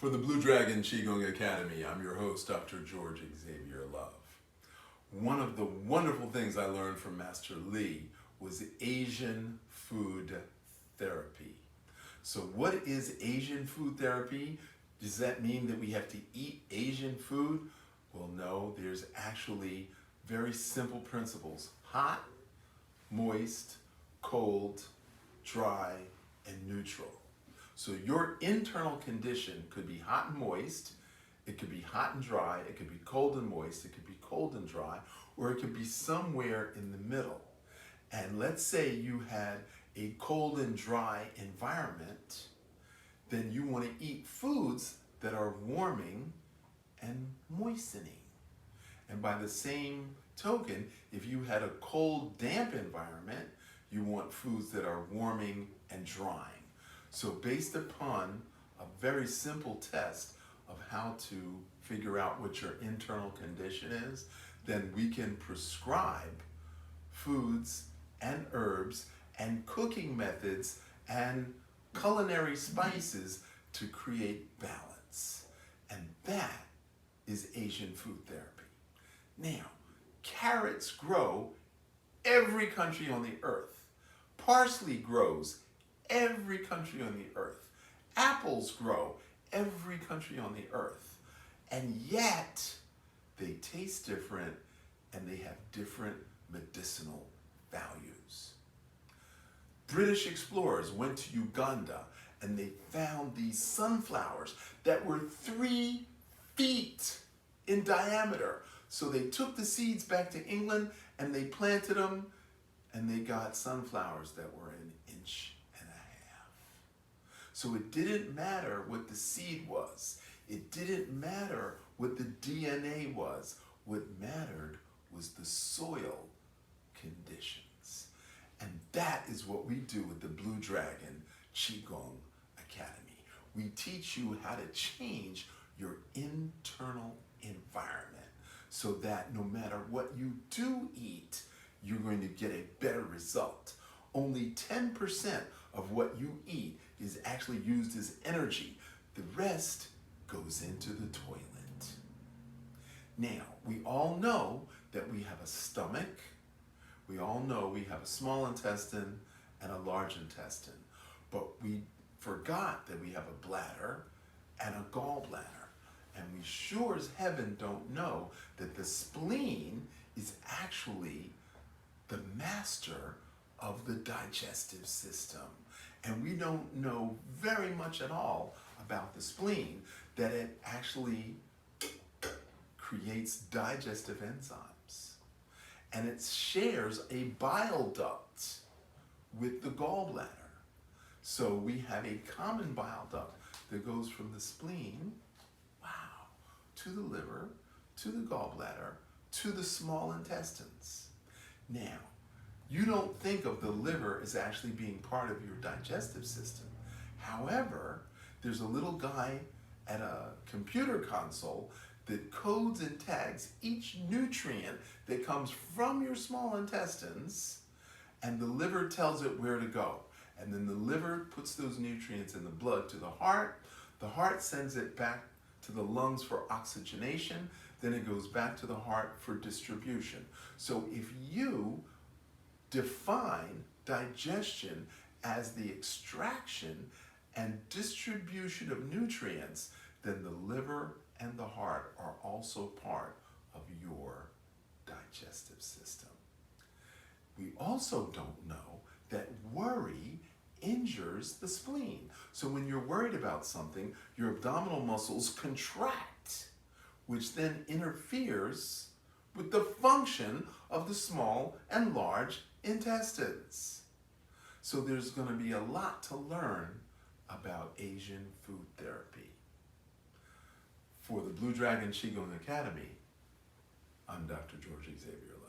For the Blue Dragon Qigong Academy, I'm your host, Dr. George Xavier Love. One of the wonderful things I learned from Master Li was Asian food therapy. So what is Asian food therapy? Does that mean that we have to eat Asian food? Well, no, there's actually very simple principles. Hot, moist, cold, dry, and neutral. So your internal condition could be hot and moist, it could be hot and dry, it could be cold and moist, it could be cold and dry, or it could be somewhere in the middle. And let's say you had a cold and dry environment, then you want to eat foods that are warming and moistening. And by the same token, if you had a cold, damp environment, you want foods that are warming and drying. So based upon a very simple test of how to figure out what your internal condition is, then we can prescribe foods and herbs and cooking methods and culinary spices to create balance. And that is Asian food therapy. Now, carrots grow every country on the earth. Parsley grows every country on the earth. Apples grow every country on the earth. And yet, they taste different and they have different medicinal values. British explorers went to Uganda and they found these sunflowers that were 3 feet in diameter. So they took the seeds back to England and they planted them and they got sunflowers that were an inch and a half. So it didn't matter what the seed was. It didn't matter what the DNA was. What mattered was the soil conditions. And that is what we do with the Blue Dragon Qigong Academy. We teach you how to change your internal environment so that no matter what you do eat, you're going to get a better result. Only 10% of what you eat is actually used as energy. The rest goes into the toilet. Now, we all know that we have a stomach. We all know we have a small intestine and a large intestine. But we forgot that we have a bladder and a gallbladder. And we sure as heaven don't know that the spleen is actually the master of the digestive system. And we don't know very much at all about the spleen, that it actually creates digestive enzymes. And it shares a bile duct with the gallbladder. So we have a common bile duct that goes from the spleen, to the liver, to the gallbladder, to the small intestines. Now, you don't think of the liver as actually being part of your digestive system. However, there's a little guy at a computer console that codes and tags each nutrient that comes from your small intestines, and the liver tells it where to go. And then the liver puts those nutrients in the blood to the heart sends it back to the lungs for oxygenation, then it goes back to the heart for distribution. So if you define digestion as the extraction and distribution of nutrients, then the liver and the heart are also part of your digestive system. We also don't know that worry injures the spleen. So when you're worried about something, your abdominal muscles contract, which then interferes with the function of the small and large intestines. So there's going to be a lot to learn about Asian food therapy. For the Blue Dragon Qigong Academy, I'm Dr. George Xavier Love.